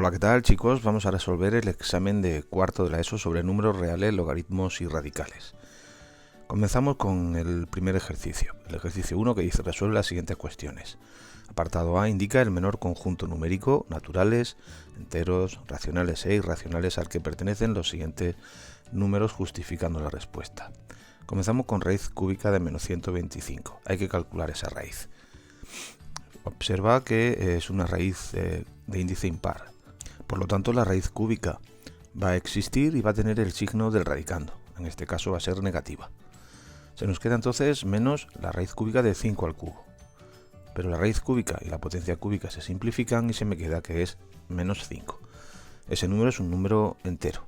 Hola, ¿qué tal, chicos? Vamos a resolver el examen de cuarto de la ESO sobre números reales, logaritmos y radicales. Comenzamos con el primer ejercicio, el ejercicio 1, que dice: resuelve las siguientes cuestiones. Apartado A indica el menor conjunto numérico, naturales, enteros, racionales e irracionales al que pertenecen los siguientes números, justificando la respuesta. Comenzamos con raíz cúbica de menos 125. Hay que calcular esa raíz. Observa que es una raíz de índice impar. Por lo tanto, la raíz cúbica va a existir y va a tener el signo del radicando. En este caso va a ser negativa. Se nos queda entonces menos la raíz cúbica de 5 al cubo. Pero la raíz cúbica y la potencia cúbica se simplifican y se me queda que es menos 5. Ese número es un número entero.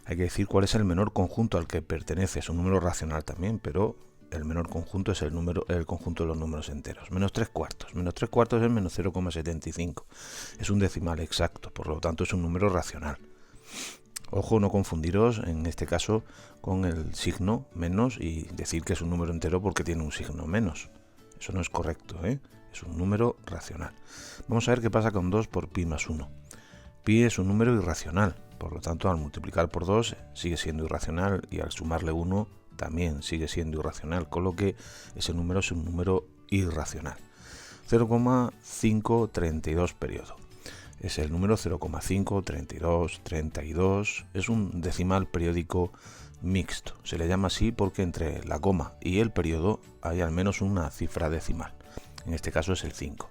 Hay que decir cuál es el menor conjunto al que pertenece. Es un número racional también, pero el menor conjunto es el conjunto de los números enteros. Menos 3 cuartos. Menos 3 cuartos es menos 0,75. Es un decimal exacto, por lo tanto es un número racional. Ojo, no confundiros en este caso con el signo menos y decir que es un número entero porque tiene un signo menos. Eso no es correcto, ¿eh? Es un número racional. Vamos a ver qué pasa con 2 por pi más 1. Pi es un número irracional, por lo tanto al multiplicar por 2 sigue siendo irracional y al sumarle 1 también sigue siendo irracional, con lo que ese número es un número irracional. 0,532 periodo. Es el número 0,53232. Es un decimal periódico mixto. Se le llama así porque entre la coma y el periodo hay al menos una cifra decimal. En este caso es el 5.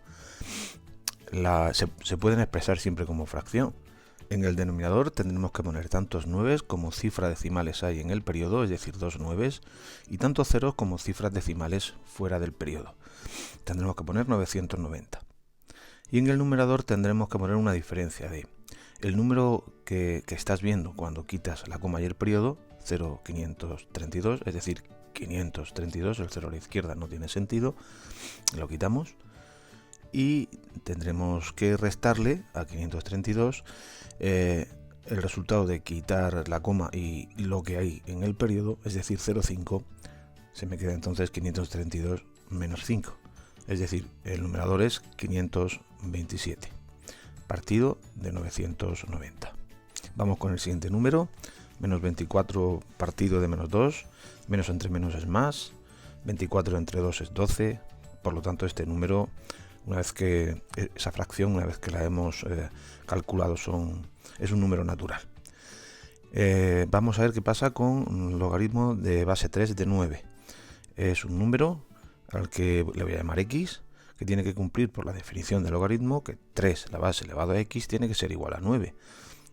Se pueden expresar siempre como fracción. En el denominador tendremos que poner tantos 9 como cifras decimales hay en el periodo, es decir, 2 9, y tantos ceros como cifras decimales fuera del periodo. Tendremos que poner 990. Y en el numerador tendremos que poner una diferencia de el número que estás viendo cuando quitas la coma y el periodo, 0,532, es decir, 532, el 0 a la izquierda no tiene sentido, lo quitamos. Y tendremos que restarle a 532 el resultado de quitar la coma y lo que hay en el periodo, es decir, 0,5. Se me queda entonces 532 menos 5, es decir, el numerador es 527, partido de 990. Vamos con el siguiente número, menos 24 partido de menos 2, menos entre menos es más, 24 entre 2 es 12, por lo tanto este número, una vez que esa fracción, una vez que la hemos calculado, es un número natural. Vamos a ver qué pasa con el logaritmo de base 3 de 9. Es un número al que le voy a llamar x, que tiene que cumplir por la definición del logaritmo que 3 la base elevado a x tiene que ser igual a 9.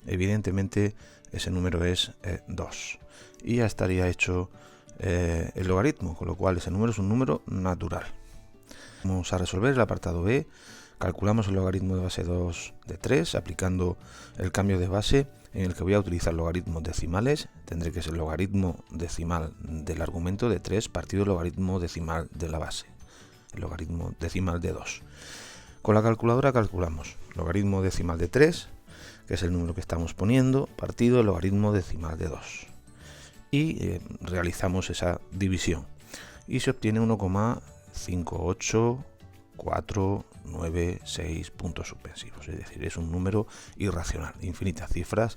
Evidentemente ese número es 2. Y ya estaría hecho el logaritmo, con lo cual ese número es un número natural. Vamos a resolver el apartado B. Calculamos el logaritmo de base 2 de 3 aplicando el cambio de base en el que voy a utilizar logaritmos decimales. Tendré que ser el logaritmo decimal del argumento de 3 partido el logaritmo decimal de la base, el logaritmo decimal de 2. Con la calculadora calculamos logaritmo decimal de 3, que es el número que estamos poniendo, partido el logaritmo decimal de 2. Y realizamos esa división y se obtiene 1,584996 puntos suspensivos, es decir, es un número irracional, infinitas cifras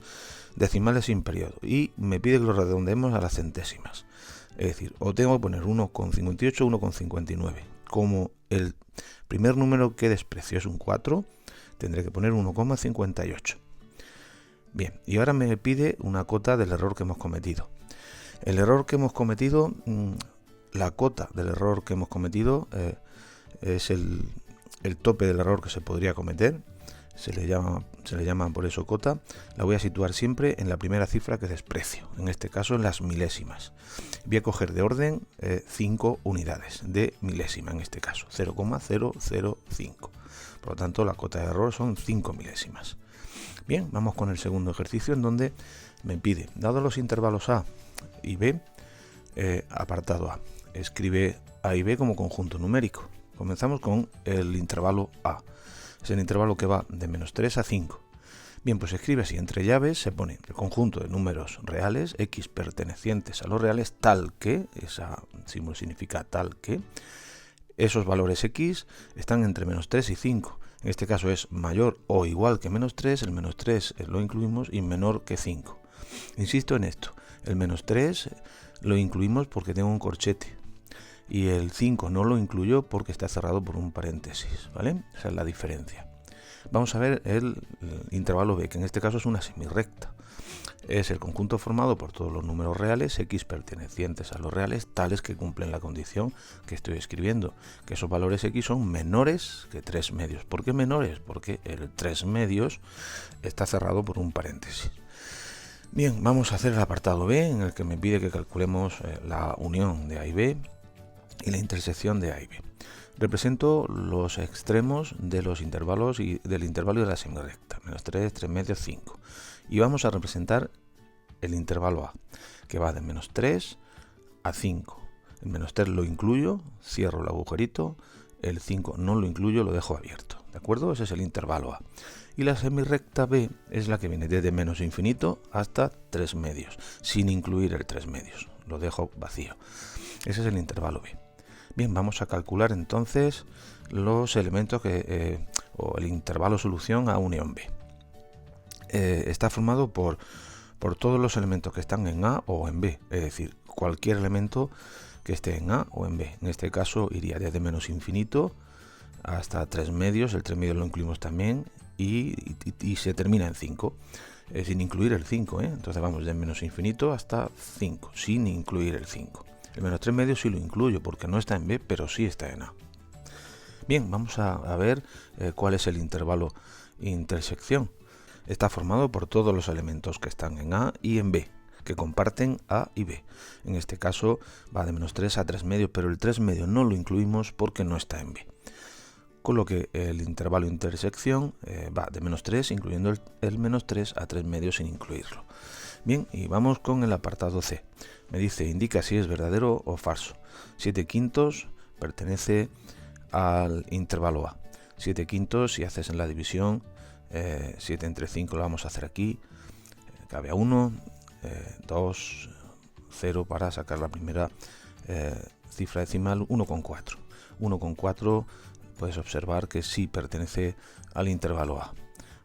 decimales sin periodo, y me pide que lo redondeemos a las centésimas, es decir, o tengo que poner 1,58 o 1,59. Como el primer número que desprecio es un 4, tendré que poner 1,58. Bien, y ahora me pide una cota del error que hemos cometido. El error que hemos cometido, la cota del error que hemos cometido es el tope del error que se podría cometer. Se le llama por eso cota. La voy a situar siempre en la primera cifra que desprecio, en este caso en las milésimas. Voy a coger de orden 5 unidades de milésima, en este caso 0,005. Por lo tanto, la cota de error son 5 milésimas. Bien, vamos con el segundo ejercicio, en donde me pide, dado los intervalos A y B, apartado A, escribe A y B como conjunto numérico. Comenzamos con el intervalo A. Es el intervalo que va de menos 3 a 5. Bien, pues escribe así: entre llaves se pone el conjunto de números reales, x pertenecientes a los reales, tal que, ese símbolo significa tal que, esos valores x están entre menos 3 y 5. En este caso es mayor o igual que menos 3, el menos 3 lo incluimos y menor que 5. Insisto en esto, el menos 3 lo incluimos porque tengo un corchete y el 5 no lo incluyo porque está cerrado por un paréntesis, ¿vale? Esa es la diferencia. Vamos a ver el intervalo b, que en este caso es una semirrecta. Es el conjunto formado por todos los números reales x pertenecientes a los reales tales que cumplen la condición que estoy escribiendo, que esos valores x son menores que 3 medios. ¿Por qué menores? Porque el 3 medios está cerrado por un paréntesis. Bien, vamos a hacer el apartado b, en el que me pide que calculemos la unión de a y b y la intersección de a y b. Represento los extremos de los intervalos y del intervalo de la semirrecta, menos 3, 3 medios, 5. Y vamos a representar el intervalo a, que va de menos 3 a 5. El menos 3 lo incluyo, cierro el agujerito, el 5 no lo incluyo, lo dejo abierto. ¿De acuerdo? Ese es el intervalo a. Y la semirrecta b es la que viene desde menos infinito hasta 3 medios, sin incluir el 3 medios. Lo dejo vacío. Ese es el intervalo b. Bien, vamos a calcular entonces los elementos o el intervalo solución a unión b. Está formado por todos los elementos que están en A o en B, es decir, cualquier elemento que esté en A o en B. En este caso iría desde menos infinito hasta 3 medios, el 3 medios lo incluimos también y se termina en 5, sin incluir el 5, entonces vamos de menos infinito hasta 5, sin incluir el 5. El menos 3 medios sí lo incluyo porque no está en B, pero sí está en A. Bien, vamos a ver cuál es el intervalo intersección. Está formado por todos los elementos que están en A y en B, que comparten A y B. En este caso va de menos 3 a 3 medios, pero el 3 medios no lo incluimos porque no está en B. Con lo que el intervalo intersección va de menos 3, incluyendo el menos 3 a 3 medios sin incluirlo. Bien, y vamos con el apartado C. Me dice, indica si es verdadero o falso. 7 quintos pertenece al intervalo A. 7 quintos, si haces en la división, 7 entre 5 lo vamos a hacer aquí, cabe a 1, 2, 0 para sacar la primera cifra decimal, 1,4. 1,4 puedes observar que sí pertenece al intervalo A.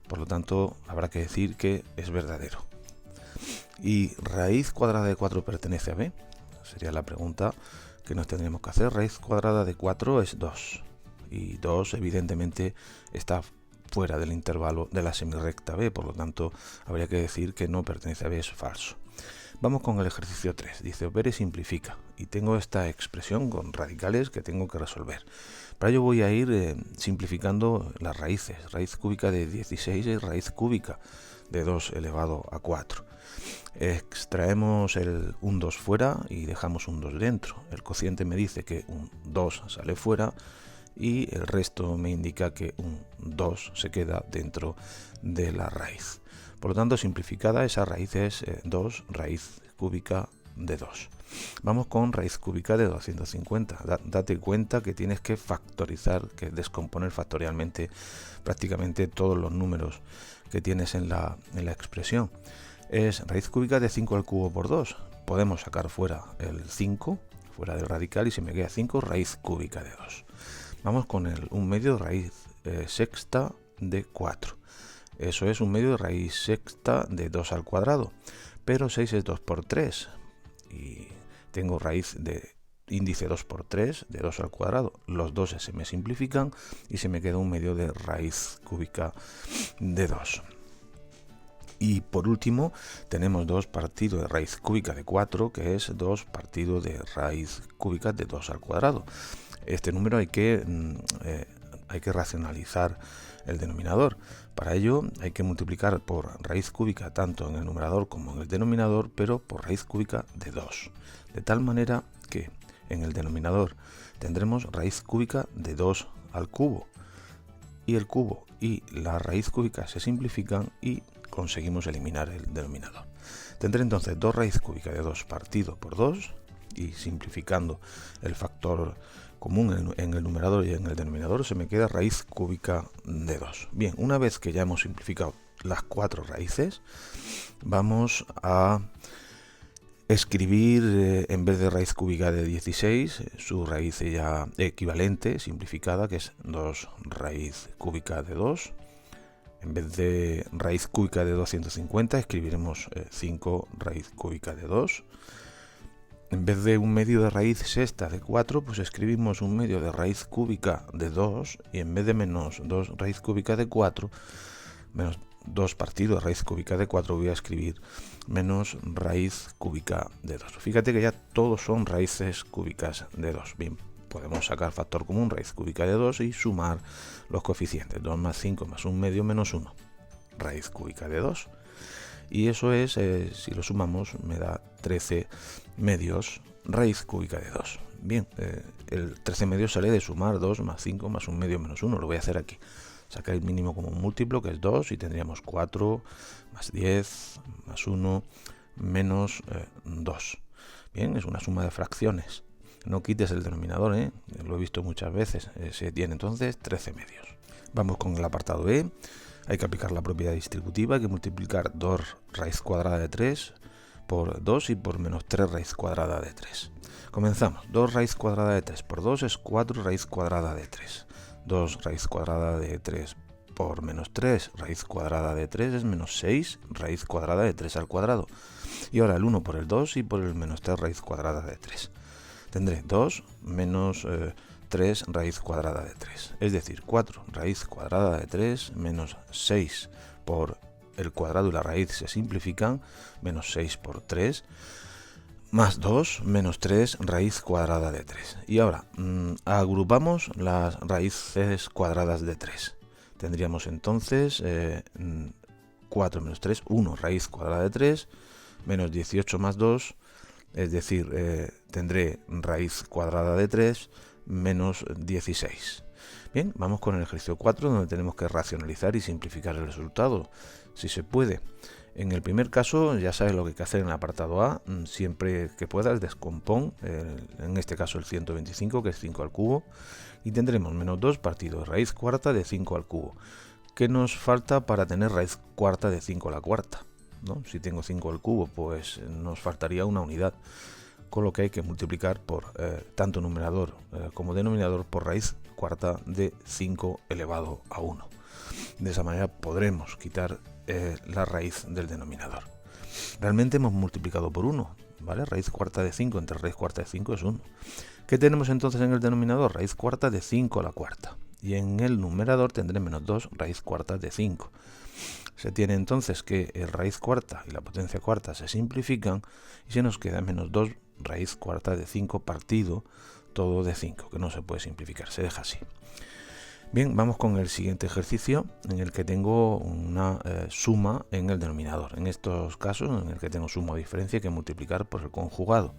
Por lo tanto, habrá que decir que es verdadero. ¿Y raíz cuadrada de 4 pertenece a B? Sería la pregunta que nos tendríamos que hacer. Raíz cuadrada de 4 es 2. Y 2 evidentemente está fuera del intervalo de la semirrecta B, por lo tanto habría que decir que no pertenece a B, es falso. Vamos con el ejercicio 3. Dice, opera y simplifica. Y tengo esta expresión con radicales que tengo que resolver. Para ello voy a ir simplificando las raíces. Raíz cúbica de 16 es raíz cúbica de 2 elevado a 4. Extraemos un 2 fuera y dejamos un 2 dentro. El cociente me dice que un 2 sale fuera y el resto me indica que un 2 se queda dentro de la raíz. Por lo tanto, simplificada, esa raíz es 2 raíz cúbica de 2. Vamos con raíz cúbica de 250. Date cuenta que tienes que factorizar, que descomponer factorialmente prácticamente todos los números que tienes en la expresión. Es raíz cúbica de 5 al cubo por 2. Podemos sacar fuera el 5, fuera del radical, y si me queda 5, raíz cúbica de 2. Vamos con el 1 medio raíz sexta de 4. Eso es 1 medio de raíz sexta de 2 al cuadrado. Pero 6 es 2 por 3. Y tengo raíz de índice 2 por 3 de 2 al cuadrado. Los 2 se me simplifican y se me queda 1 medio de raíz cúbica de 2. Y por último tenemos 2 partido de raíz cúbica de 4, que es 2 partido de raíz cúbica de 2 al cuadrado. Este número hay que racionalizar el denominador. Para ello hay que multiplicar por raíz cúbica tanto en el numerador como en el denominador, pero por raíz cúbica de 2. De tal manera que en el denominador tendremos raíz cúbica de 2 al cubo. Y el cubo y la raíz cúbica se simplifican y conseguimos eliminar el denominador. Tendré entonces 2 raíz cúbica de 2 partido por 2 y simplificando el factor común en el numerador y en el denominador se me queda raíz cúbica de 2. Bien, una vez que ya hemos simplificado las 4 raíces, vamos a escribir en vez de raíz cúbica de 16, su raíz ya equivalente, simplificada, que es 2 raíz cúbica de 2. En vez de raíz cúbica de 250, escribiremos 5 raíz cúbica de 2. En vez de un medio de raíz sexta de 4, pues escribimos un medio de raíz cúbica de 2, y en vez de menos 2 raíz cúbica de 4, menos 2 partido de raíz cúbica de 4, voy a escribir menos raíz cúbica de 2. Fíjate que ya todos son raíces cúbicas de 2. Bien, podemos sacar factor común, raíz cúbica de 2, y sumar los coeficientes. 2 más 5 más 1 medio menos 1, raíz cúbica de 2. Y eso es, si lo sumamos, me da 13 medios raíz cúbica de 2. Bien, el 13 medios sale de sumar 2 más 5 más 1 medio menos 1. Lo voy a hacer aquí. Sacar el mínimo como un múltiplo, que es 2, y tendríamos 4 más 10 más 1 menos 2. Bien, es una suma de fracciones. No quites el denominador, lo he visto muchas veces. Se tiene entonces 13 medios. Vamos con el apartado E. Hay que aplicar la propiedad distributiva, hay que multiplicar 2 raíz cuadrada de 3 por 2 y por menos 3 raíz cuadrada de 3. Comenzamos. 2 raíz cuadrada de 3 por 2 es 4 raíz cuadrada de 3. 2 raíz cuadrada de 3 por menos 3 raíz cuadrada de 3 es menos 6 raíz cuadrada de 3 al cuadrado. Y ahora el 1 por el 2 y por el menos 3 raíz cuadrada de 3. Tendré 2 menos 3 raíz cuadrada de 3. Es decir, 4 raíz cuadrada de 3 menos 6 por el cuadrado y la raíz se simplifican. Menos 6 por 3. Más 2 menos 3 raíz cuadrada de 3. Y ahora agrupamos las raíces cuadradas de 3. Tendríamos entonces 4 menos 3, 1 raíz cuadrada de 3, menos 18 más 2, es decir, tendré raíz cuadrada de 3 menos 16. Bien, vamos con el ejercicio 4, donde tenemos que racionalizar y simplificar el resultado, si se puede. En el primer caso, ya sabes lo que hay que hacer en el apartado A. Siempre que puedas, descompón, en este caso el 125, que es 5 al cubo, y tendremos menos 2 partido raíz cuarta de 5 al cubo. ¿Qué nos falta para tener raíz cuarta de 5 a la cuarta? ¿No? Si tengo 5 al cubo, pues nos faltaría una unidad, con lo que hay que multiplicar por tanto numerador como denominador por raíz cuarta de 5 elevado a 1. De esa manera podremos quitar la raíz del denominador. Realmente hemos multiplicado por 1, ¿vale? Raíz cuarta de 5 entre raíz cuarta de 5 es 1. ¿Qué tenemos entonces en el denominador? Raíz cuarta de 5 a la cuarta. Y en el numerador tendré menos 2 raíz cuarta de 5. Se tiene entonces que el raíz cuarta y la potencia cuarta se simplifican y se nos queda menos 2 raíz cuarta de 5 partido todo de 5, que no se puede simplificar, se deja así. Bien, vamos con el siguiente ejercicio, en el que tengo una suma en el denominador. En estos casos, en el que tengo suma o diferencia, hay que multiplicar por el conjugado.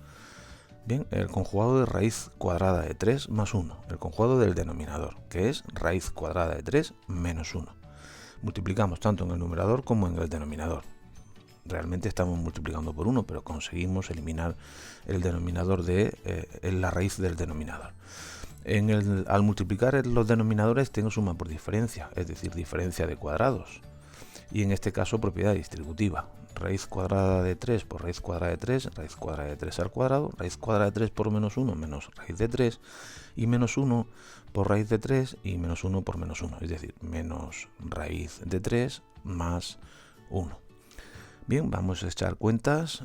Bien, el conjugado de raíz cuadrada de 3 más 1, el conjugado del denominador, que es raíz cuadrada de 3 menos 1. Multiplicamos tanto en el numerador como en el denominador. Realmente estamos multiplicando por 1, pero conseguimos eliminar el denominador de la raíz del denominador. Al multiplicar los denominadores tengo suma por diferencia, es decir, diferencia de cuadrados. Y en este caso propiedad distributiva. Raíz cuadrada de 3 por raíz cuadrada de 3, raíz cuadrada de 3 al cuadrado, raíz cuadrada de 3 por menos 1 menos raíz de 3, y menos 1 por raíz de 3 y menos 1 por menos 1, es decir, menos raíz de 3 más 1. Bien, vamos a echar cuentas.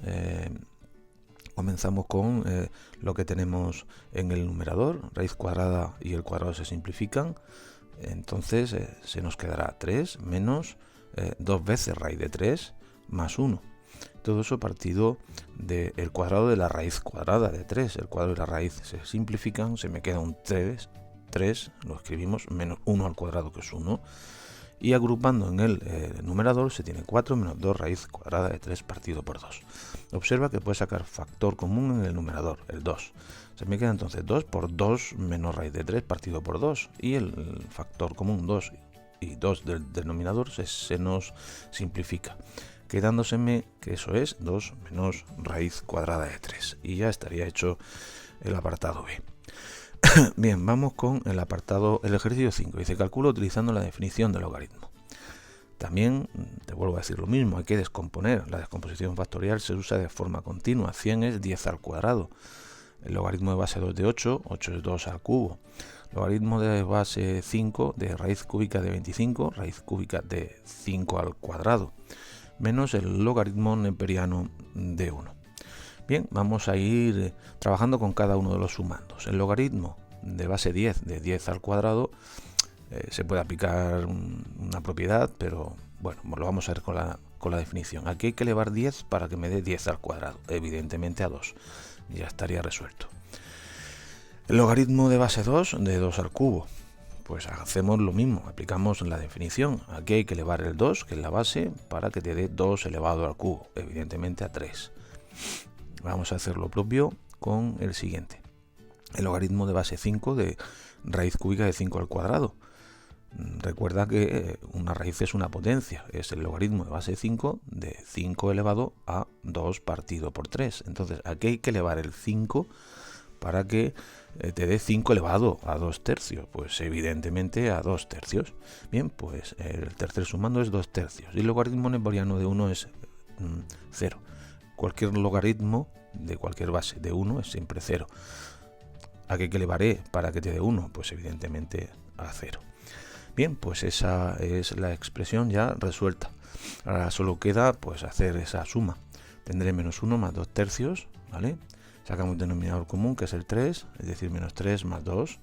Comenzamos con lo que tenemos en el numerador. Raíz cuadrada y el cuadrado se simplifican. Entonces se nos quedará 3 menos 2 veces raíz de 3 más 1. Todo eso partido del cuadrado de la raíz cuadrada de 3. El cuadrado y la raíz se simplifican. Se me queda un 3, lo escribimos, menos 1 al cuadrado, que es 1. Y agrupando en el numerador se tiene 4 menos 2 raíz cuadrada de 3 partido por 2. Observa que puede sacar factor común en el numerador, el 2. Se me queda entonces 2 por 2 menos raíz de 3 partido por 2. Y el factor común 2 y 2 del denominador se nos simplifica, quedándoseme que eso es 2 menos raíz cuadrada de 3. Y ya estaría hecho el apartado B. Bien, vamos con el ejercicio 5. Dice, calcula utilizando la definición de logaritmo. También te vuelvo a decir lo mismo, hay que descomponer. La descomposición factorial se usa de forma continua. 100 es 10 al cuadrado. El logaritmo de base 2 de 8, 8 es 2 al cubo. Logaritmo de base 5 de raíz cúbica de 25, raíz cúbica de 5 al cuadrado, menos el logaritmo neperiano de 1. Bien, vamos a ir trabajando con cada uno de los sumandos. El logaritmo de base 10 de 10 al cuadrado se puede aplicar una propiedad, pero bueno, lo vamos a ver con la definición. Aquí hay que elevar 10 para que me dé 10 al cuadrado, evidentemente a 2. Ya estaría resuelto. El logaritmo de base 2 de 2 al cubo. Pues hacemos lo mismo, aplicamos la definición. Aquí hay que elevar el 2, que es la base, para que te dé 2 elevado al cubo, evidentemente a 3. Vamos a hacer lo propio con el siguiente. El logaritmo de base 5 de raíz cúbica de 5 al cuadrado. Recuerda que una raíz es una potencia, es el logaritmo de base 5 de 5 elevado a 2 partido por 3. Entonces aquí hay que elevar el 5 para que te dé 5 elevado a 2 tercios, pues evidentemente a 2 tercios. Bien, pues el tercer sumando es 2 tercios y el logaritmo neperiano de 1 es 0. Cualquier logaritmo de cualquier base de 1 es siempre 0. ¿A qué elevaré para que te dé 1? Pues evidentemente a 0. Bien, pues esa es la expresión ya resuelta. Ahora solo queda pues hacer esa suma. Tendré menos 1 más 2 tercios, ¿vale? Sacamos un denominador común que es el 3, es decir, menos 3 más 2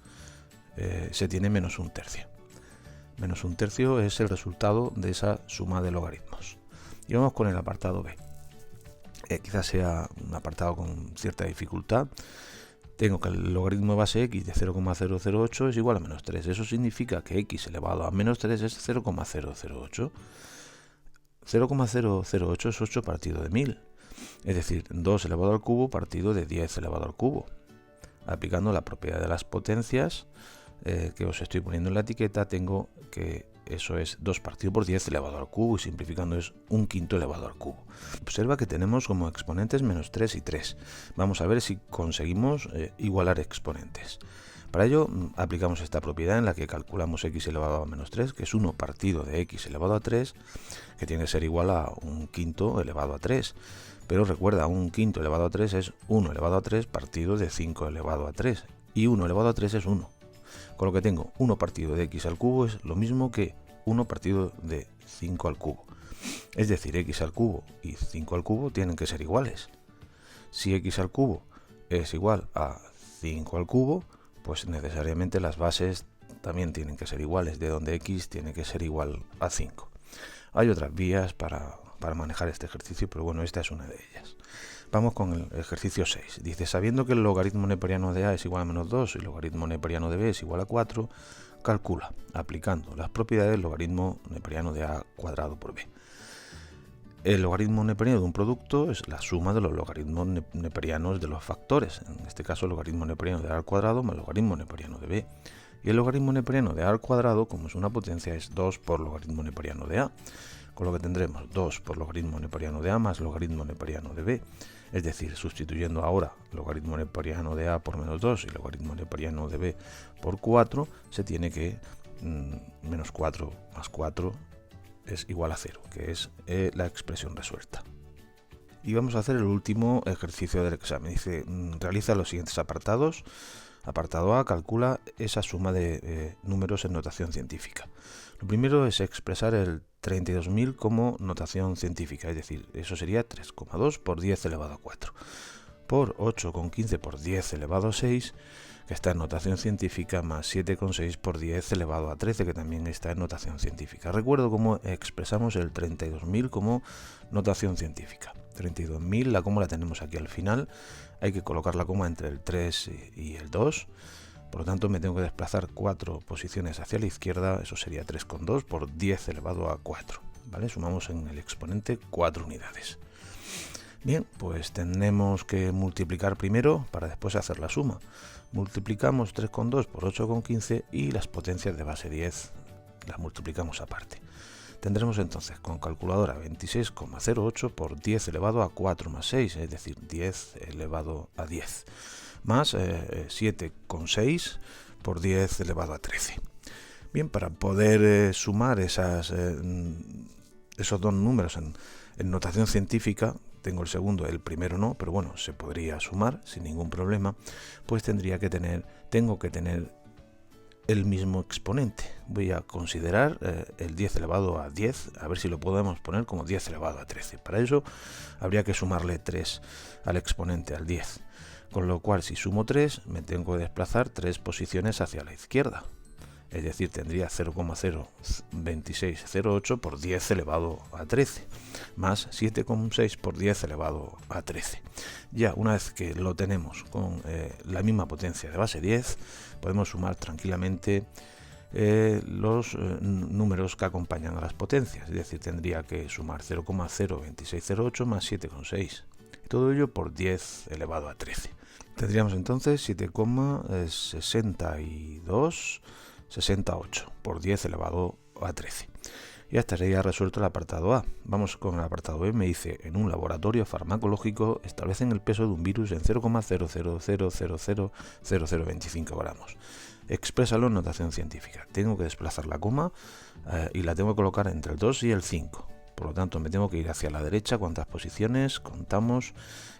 se tiene menos 1 tercio. Menos 1 tercio es el resultado de esa suma de logaritmos. Y vamos con el apartado B. Quizás sea un apartado con cierta dificultad. Tengo que el logaritmo de base x de 0,008 es igual a menos 3. Eso significa que x elevado a menos 3 es 0,008. 0,008 es 8 partido de 1000. Es decir, 2 elevado al cubo partido de 10 elevado al cubo. Aplicando la propiedad de las potencias que os estoy poniendo en la etiqueta, tengo que eso es 2 partido por 10 elevado al cubo y simplificando es 1/5 elevado al cubo. Observa que tenemos como exponentes menos 3 y 3. Vamos a ver si conseguimos igualar exponentes. Para ello aplicamos esta propiedad en la que calculamos x elevado a menos 3, que es 1 partido de x elevado a 3, que tiene que ser igual a 1/5 elevado a 3. Pero recuerda, 1/5 elevado a 3 es 1 elevado a 3 partido de 5 elevado a 3. Y 1 elevado a 3 es 1. Con lo que tengo 1 partido de x al cubo es lo mismo que 1 partido de 5 al cubo. Es decir, x al cubo y 5 al cubo tienen que ser iguales. Si x al cubo es igual a 5 al cubo, pues necesariamente las bases también tienen que ser iguales, de donde x tiene que ser igual a 5. Hay otras vías para manejar este ejercicio, pero bueno, esta es una de ellas. Vamos con el ejercicio 6. Dice, sabiendo que el logaritmo neperiano de a es igual a menos 2 y el logaritmo neperiano de b es igual a 4, calcula, aplicando las propiedades del logaritmo neperiano de a cuadrado por b. El logaritmo neperiano de un producto es la suma de los logaritmos neperianos de los factores. En este caso, el logaritmo neperiano de a al cuadrado más el logaritmo neperiano de b. Y el logaritmo neperiano de a al cuadrado, como es una potencia, es 2 por logaritmo neperiano de a. Con lo que tendremos 2 por logaritmo neperiano de a más logaritmo neperiano de b. Es decir, sustituyendo ahora logaritmo neperiano de a por menos 2 y logaritmo neperiano de b por 4, se tiene que menos 4 más 4 es igual a 0, que es la expresión resuelta. Y vamos a hacer el último ejercicio del examen. Dice, realiza los siguientes apartados. Apartado A, calcula esa suma de números en notación científica. Lo primero es expresar el 32.000 como notación científica, es decir, eso sería 3,2 por 10 elevado a 4, por 8,15 por 10 elevado a 6, que está en notación científica, más 7,6 por 10 elevado a 13, que también está en notación científica. Recuerdo cómo expresamos el 32.000 como notación científica. 32.000, la coma la tenemos aquí al final, hay que colocar la coma entre el 3 y el 2, por lo tanto me tengo que desplazar 4 posiciones hacia la izquierda, eso sería 3,2 por 10 elevado a 4, ¿vale? Sumamos en el exponente 4 unidades. Bien, pues tenemos que multiplicar primero para después hacer la suma. Multiplicamos 3,2 por 8,15 y las potencias de base 10 las multiplicamos aparte. Tendremos entonces con calculadora 26,08 por 10 elevado a 4 más 6, es decir, 10 elevado a 10, más 7,6 por 10 elevado a 13. Bien, para poder sumar esos dos números en notación científica, tengo el segundo, el primero no, pero bueno, se podría sumar sin ningún problema, pues tengo que tener el mismo exponente. Voy a considerar el 10 elevado a 10, a ver si lo podemos poner como 10 elevado a 13. Para eso habría que sumarle 3 al exponente, al 10. Con lo cual, si sumo 3, me tengo que desplazar 3 posiciones hacia la izquierda. Es decir, tendría 0,02608 por 10 elevado a 13, más 7,6 por 10 elevado a 13. Ya una vez que lo tenemos con la misma potencia de base 10, podemos sumar tranquilamente los números que acompañan a las potencias. Es decir, tendría que sumar 0,02608 más 7,6. Todo ello por 10 elevado a 13. Tendríamos entonces 7,6268 por 10 elevado a 13. Ya estaría resuelto el apartado A. Vamos con el apartado B. Me dice, en un laboratorio farmacológico establecen el peso de un virus en 0,000000025 gramos. Exprésalo en notación científica. Tengo que desplazar la coma y la tengo que colocar entre el 2 y el 5. Por lo tanto, me tengo que ir hacia la derecha. ¿Cuántas posiciones? Contamos.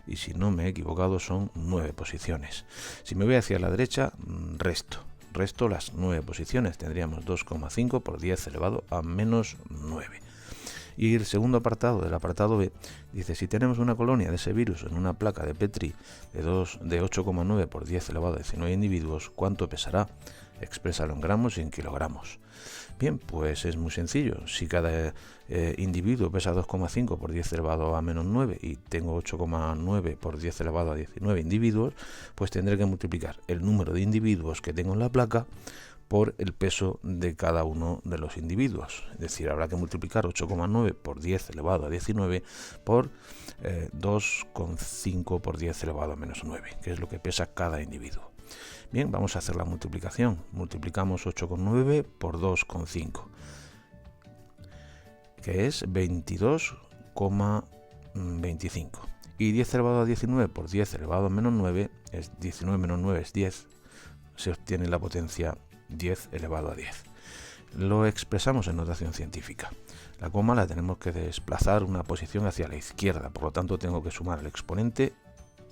Y si no me he equivocado, son 9 posiciones. Si me voy hacia la derecha, resto las 9 posiciones. Tendríamos 2,5 por 10 elevado a menos 9. Y el segundo apartado del apartado B dice, si tenemos una colonia de ese virus en una placa de Petri de 8,9 por 10 elevado a 19 individuos, ¿cuánto pesará? Exprésalo en gramos y en kilogramos. Bien, pues es muy sencillo. Si cada individuo pesa 2,5 por 10 elevado a menos 9 y tengo 8,9 por 10 elevado a 19 individuos, pues tendré que multiplicar el número de individuos que tengo en la placa por el peso de cada uno de los individuos. Es decir, habrá que multiplicar 8,9 por 10 elevado a 19 por 2,5 por 10 elevado a menos 9, que es lo que pesa cada individuo. Bien, vamos a hacer la multiplicación. Multiplicamos 8,9 por 2,5, que es 22,25. Y 10 elevado a 19 por 10 elevado a menos 9 es 19 menos 9 es 10. Se obtiene la potencia 10 elevado a 10. Lo expresamos en notación científica. La coma la tenemos que desplazar una posición hacia la izquierda, por lo tanto tengo que sumar al exponente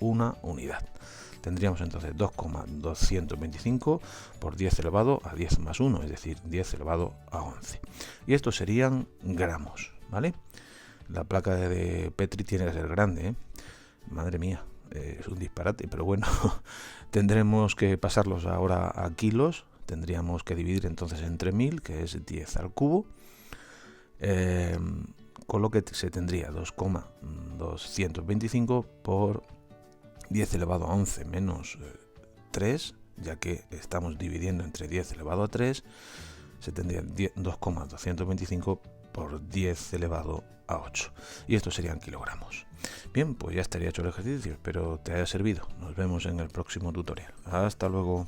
una unidad. Tendríamos entonces 2,225 por 10 elevado a 10 más 1, es decir, 10 elevado a 11. Y estos serían gramos, ¿vale? La placa de Petri tiene que ser grande, ¿eh? Madre mía, es un disparate, pero bueno, tendremos que pasarlos ahora a kilos. Tendríamos que dividir entonces entre 1000, que es 10 al cubo, con lo que se tendría 2,225 por 10 elevado a 11 menos 3, ya que estamos dividiendo entre 10 elevado a 3, se tendría 2,225 por 10 elevado a 8. Y estos serían kilogramos. Bien, pues ya estaría hecho el ejercicio. Espero te haya servido. Nos vemos en el próximo tutorial. Hasta luego.